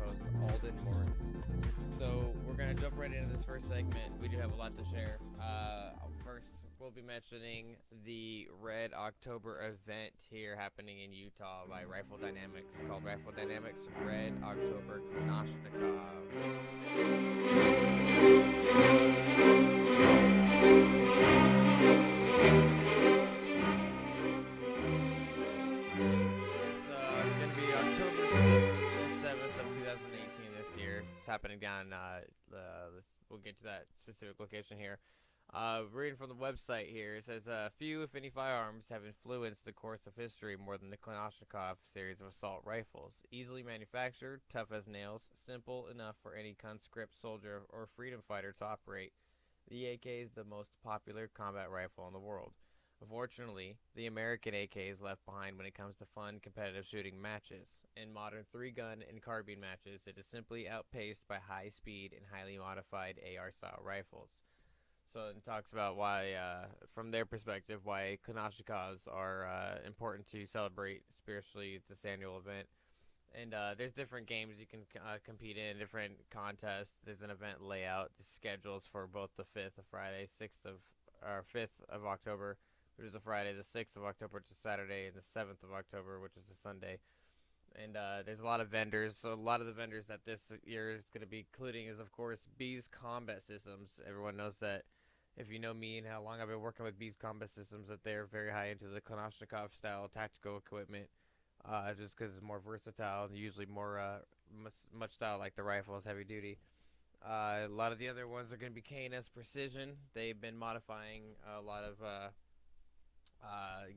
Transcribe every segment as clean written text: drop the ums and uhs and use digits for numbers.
host, Alden Morris. So we're gonna jump right into this first segment. We do have a lot to share. First, we'll be mentioning the Red October event here happening in Utah by Rifle Dynamics, called Rifle Dynamics Red October Kalashnikov. It's going to be October 6th and 7th of 2018 this year. It's happening down, we'll get to that specific location here. Reading from the website here, it says, few, if any, firearms have influenced the course of history more than the Kalashnikov series of assault rifles. Easily manufactured, tough as nails, simple enough for any conscript soldier or freedom fighter to operate, the AK is the most popular combat rifle in the world. Unfortunately, the American AK is left behind when it comes to fun, competitive shooting matches. In modern 3-gun and carbine matches, it is simply outpaced by high-speed and highly modified AR-style rifles. So it talks about why, from their perspective, why Kalashnikovs are important to celebrate, especially this annual event. And there's different games you can compete in, different contests. There's an event layout, schedules for both the 5th of Friday, 5th of October, which is a Friday, the 6th of October, which is Saturday, and the 7th of October, which is a Sunday. And there's a lot of vendors. So a lot of the vendors that this year is going to be including is, of course, Beez Combat Systems. Everyone knows that. If you know me and how long I've been working with Beez Combat Systems, that they're very high into the Kalashnikov-style tactical equipment, just because it's more versatile and usually more much style like the rifle is heavy duty. A lot of the other ones are going to be KNS Precision. They've been modifying a lot of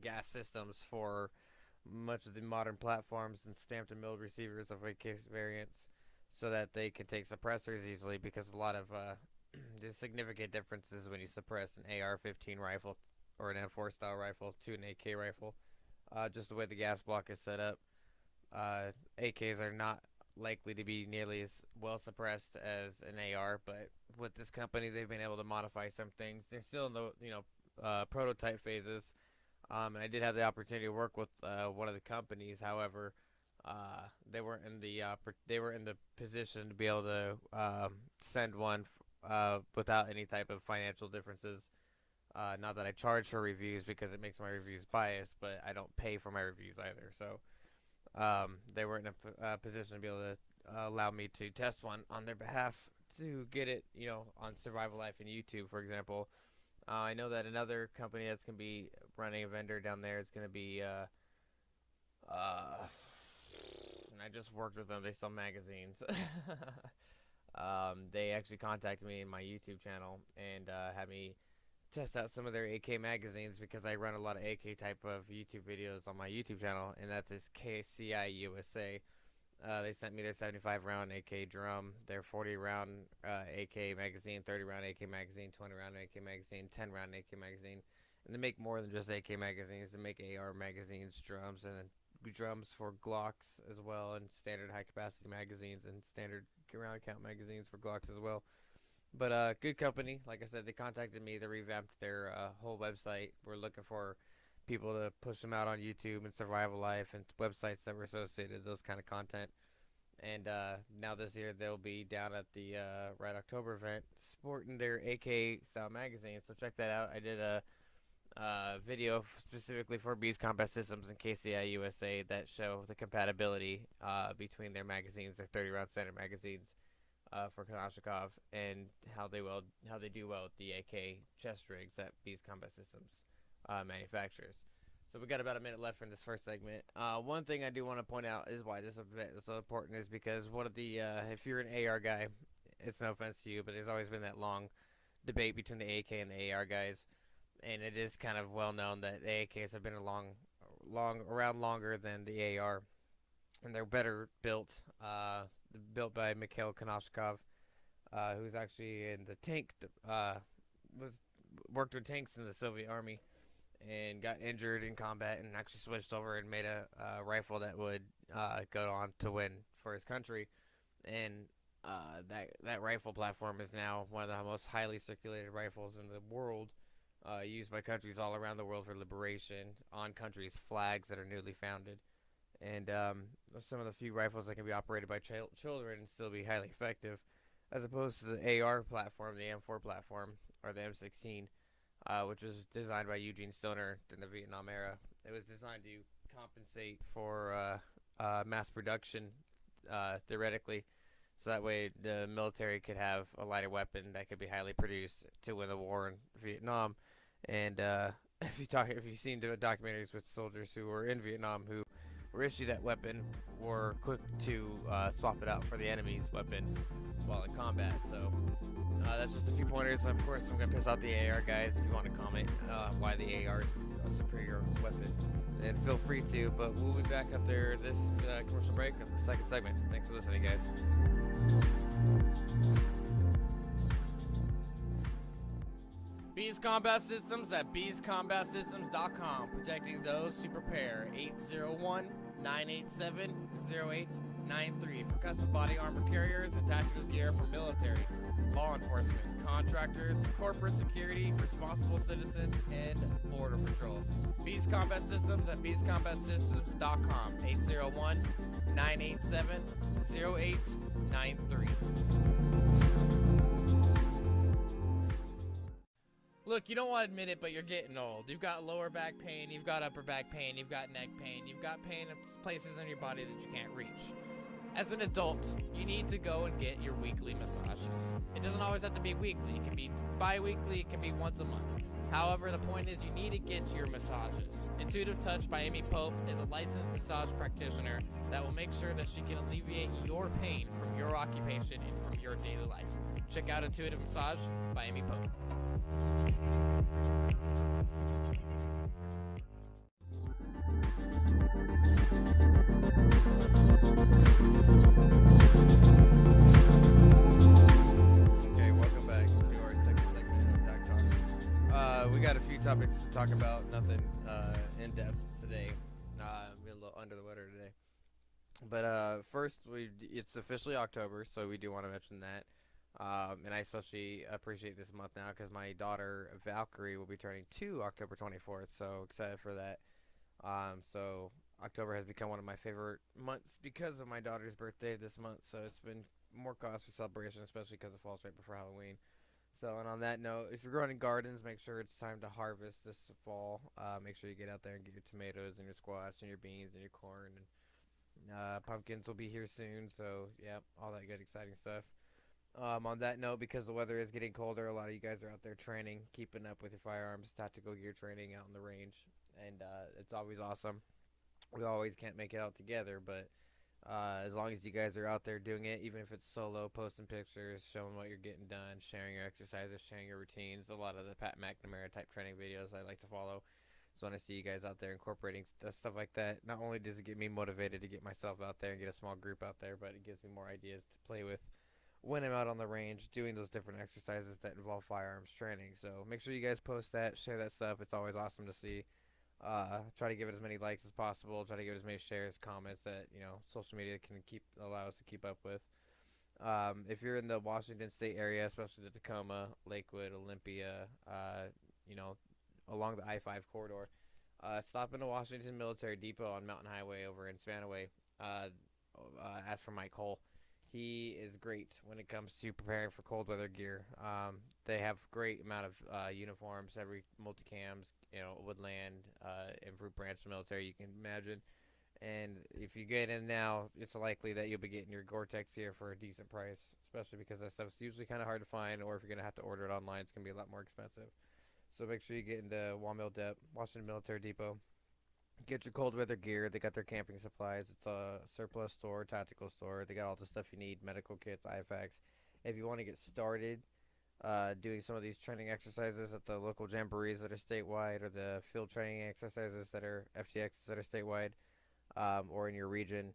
gas systems for much of the modern platforms and stamped and milled receivers of AK variants so that they can take suppressors easily, because a lot of there's significant differences when you suppress an AR-15 rifle or an M4 style rifle to an AK rifle. Just the way the gas block is set up, AKs are not likely to be nearly as well suppressed as an AR, but with this company, they've been able to modify some things. They're still in the prototype phases, and I did have the opportunity to work with one of the companies. However, they weren't in the position to be able to send one without any type of financial differences. Not that I charge for reviews, because it makes my reviews biased, but I don't pay for my reviews either. So they weren't in a position to be able to allow me to test one on their behalf to get it, on Survival Life and YouTube, for example. I know that another company that's going to be running a vendor down there is going to be, and I just worked with them. They sell magazines. They actually contacted me in my YouTube channel and had me test out some of their AK magazines, because I run a lot of AK type of YouTube videos on my YouTube channel, and that's this KCI USA. They sent me their 75 round AK drum, their 40 round AK magazine, 30 round AK magazine, 20 round AK magazine, 10 round AK magazine. And they make more than just AK magazines. They make AR magazines, drums, and drums for Glocks as well, and standard high capacity magazines and standard round count magazines for Glocks as well. But good company. Like I said, they contacted me. They revamped their whole website. We're looking for people to push them out on YouTube and Survival Life and websites that were associated with those kind of content. And now this year they'll be down at the Red October event sporting their AK style magazine. So check that out. I did a video specifically for Beez Combat Systems and KCI USA that show the compatibility between their magazines, their 30 round standard magazines for Kalashnikov, and how they do well with the AK chest rigs that Beez Combat Systems manufacturers. So we got about a minute left in this first segment. One thing I do want to point out is why this event is so important is because one of the if you're an AR guy, it's no offense to you, but there's always been that long debate between the AK and the AR guys, and it is kind of well known that the AKs have been around longer than the AR, and they're better built. Built by Mikhail Kalashnikov, who's actually in the tank, worked with tanks in the Soviet Army, and got injured in combat, and actually switched over and made a rifle that would go on to win for his country. And that rifle platform is now one of the most highly circulated rifles in the world, used by countries all around the world for liberation on countries' flags that are newly founded. and some of the few rifles that can be operated by children and still be highly effective, as opposed to the AR platform, the M4 platform, or the M16, which was designed by Eugene Stoner in the Vietnam era. It was designed to compensate for mass production, theoretically, so that way the military could have a lighter weapon that could be highly produced to win the war in Vietnam. And if you've seen documentaries with soldiers who were in Vietnam who were issued that weapon, were quick to swap it out for the enemy's weapon while in combat. So that's just a few pointers. Of course, I'm gonna piss off the AR guys if you want to comment why the AR is a superior weapon, and feel free to. But we'll be back after this commercial break of the second segment. Thanks for listening, guys. Beez Combat Systems at BeezCombatSystems.com, protecting those who prepare. 801-987-0893 for custom body armor carriers and tactical gear for military, law enforcement, contractors, corporate security, responsible citizens, and border patrol. Beez Combat Systems at BeezCombatSystems.com. 801-987-0893. Look, you don't want to admit it, but you're getting old. You've got lower back pain, you've got upper back pain, you've got neck pain, you've got pain in places in your body that you can't reach. As an adult, you need to go and get your weekly massages. It doesn't always have to be weekly. It can be bi-weekly, it can be once a month. However, the point is you need to get your massages. Intuitive Touch by Amy Pope is a licensed massage practitioner that will make sure that she can alleviate your pain from your occupation and from your daily life. Check out Intuitive Massage by Amy Pope. Okay, welcome back to our second segment of TACTALK. We got a few topics to talk about, nothing in depth today. I'm a little under the weather today. But first, it's officially October, so we do want to mention that. And I especially appreciate this month now because my daughter Valkyrie will be turning 2 October 24th, so excited for that. So October has become one of my favorite months because of my daughter's birthday this month, so it's been more cause for celebration, especially because it falls right before Halloween. So, and on that note, if you're growing in gardens, make sure it's time to harvest this fall. Make sure you get out there and get your tomatoes and your squash and your beans and your corn. And pumpkins will be here soon, so yeah, all that good, exciting stuff. On that note, because the weather is getting colder, a lot of you guys are out there training, keeping up with your firearms, tactical gear training out in the range, and it's always awesome. We always can't make it out together, but as long as you guys are out there doing it, even if it's solo, posting pictures, showing what you're getting done, sharing your exercises, sharing your routines, a lot of the Pat McNamara type training videos I like to follow. So when I see you guys out there incorporating stuff like that, not only does it get me motivated to get myself out there and get a small group out there, but it gives me more ideas to play with when I'm out on the range doing those different exercises that involve firearms training. So make sure you guys post that, share that stuff. It's always awesome to see. Try to give it as many likes as possible. Try to give it as many shares, comments that social media can allow us to keep up with. If you're in the Washington State area, especially the Tacoma, Lakewood, Olympia, along the I-5 corridor, stop into Washington Military Depot on Mountain Highway over in Spanaway. Ask for Mike Cole. He is great when it comes to preparing for cold weather gear. They have great amount of uniforms, every multicams, woodland, and fruit branch military you can imagine. And if you get in now, it's likely that you'll be getting your Gore-Tex here for a decent price, especially because that stuff's usually kind of hard to find, or if you're going to have to order it online, it's going to be a lot more expensive. So make sure you get into Washington Military Depot. Get your cold weather gear. They got their camping supplies. It's a surplus store, tactical store. They got all the stuff you need, medical kits, IFAKs. If you want to get started doing some of these training exercises at the local jamborees that are statewide, or the field training exercises that are FTXs that are statewide, or in your region,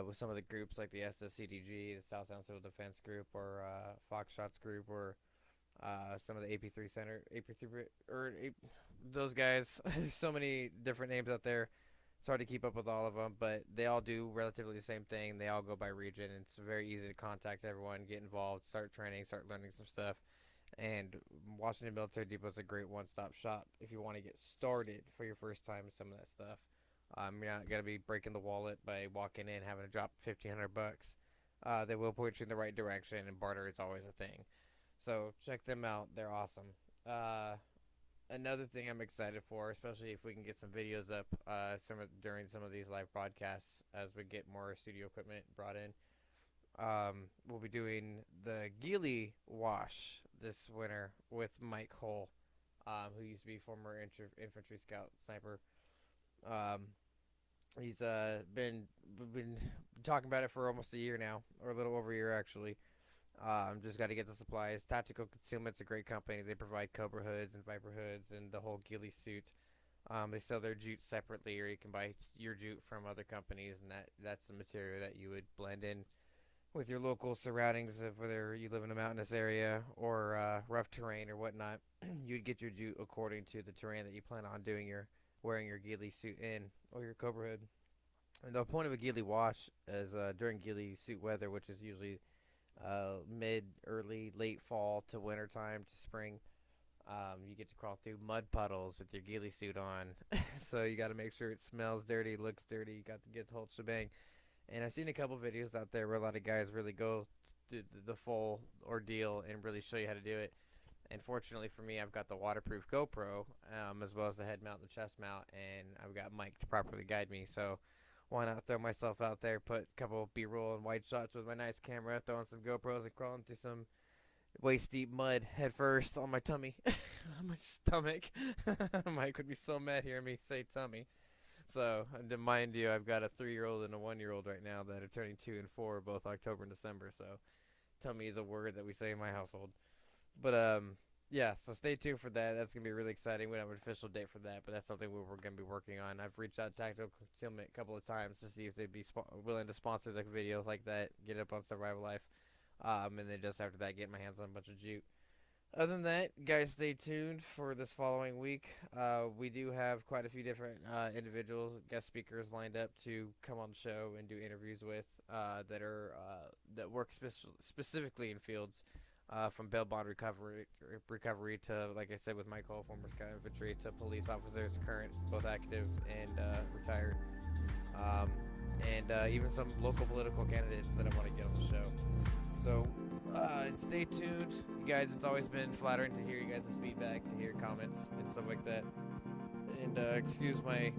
with some of the groups like the SSCDG, the South Sound Civil Defense Group, or Foxshots Group, or some of the AP3 Center, those guys. There's so many different names out there. It's hard to keep up with all of them, but they all do relatively the same thing. They all go by region, and it's very easy to contact everyone, get involved, start training, start learning some stuff. And Washington Military Depot is a great one-stop shop if you want to get started for your first time with some of that stuff. You're not gonna be breaking the wallet by walking in having to drop $1,500. They will point you in the right direction, and barter is always a thing. So check them out; they're awesome. Uh, Another thing I'm excited for, especially if we can get some videos up during some of these live broadcasts as we get more studio equipment brought in. We'll be doing the Ghilli Wash this winter with Mike Hull, who used to be former infantry scout sniper. Um, he's been talking about it for almost a year now, or a little over a year actually. Just got to get the supplies. Tactical Concealment's a great company. They provide Cobra hoods and Viper hoods and the whole Ghilli suit. They sell their jute separately, or you can buy your jute from other companies, and that's the material that you would blend in with your local surroundings, of whether you live in a mountainous area or rough terrain or whatnot. You'd get your jute according to the terrain that you plan on wearing your Ghilli suit in, or your Cobra hood. And the point of a Ghilli wash is during Ghilli suit weather, which is usually mid, early, late fall to winter time to spring. You get to crawl through mud puddles with your ghillie suit on. So you got to make sure it smells dirty, looks dirty. You got to get the whole shebang. And I've seen a couple videos out there where a lot of guys really go through the full ordeal and really show you how to do it. And fortunately for me, I've got the waterproof GoPro, as well as the head mount and the chest mount, and I've got Mike to properly guide me. So why not throw myself out there, put a couple B-roll and white shots with my nice camera, throwing some GoPros and crawling through some waist deep mud head first on my tummy, on my stomach. Mike would be so mad hearing me say tummy. So, and to mind you, I've got a 3-year-old and a 1-year-old right now that are turning 2 and 4, both October and December. So, tummy is a word that we say in my household. But yeah. So stay tuned for that. That's gonna be really exciting. We don't have an official date for that, but that's something we're gonna be working on. I've reached out to Tactical Concealment a couple of times to see if they'd be willing to sponsor the video like that, get it up on Survival Life, and then just after that, get my hands on a bunch of jute. Other than that, guys, stay tuned for this following week. We do have quite a few different individuals, guest speakers lined up to come on the show and do interviews with that work specifically in fields, from bail bond recovery to, like I said, with Michael, former Scout Infantry, to police officers, current, both active and retired, and even some local political candidates that I want to get on the show. So stay tuned, you guys. It's always been flattering to hear you guys' feedback, to hear comments and stuff like that. And excuse my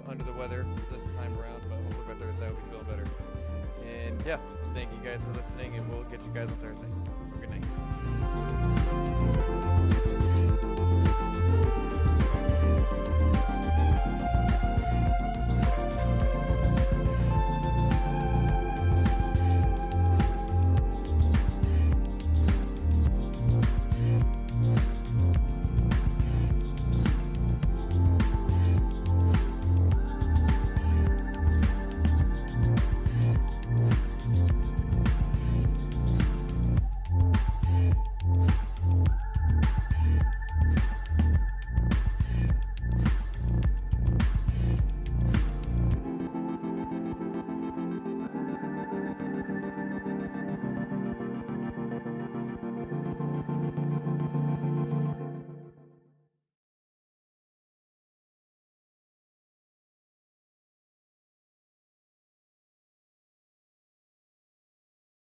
under the weather this time around, but hopefully by Thursday I'll be feeling better. And yeah, thank you guys for listening, and we'll get you guys on Thursday. Good night.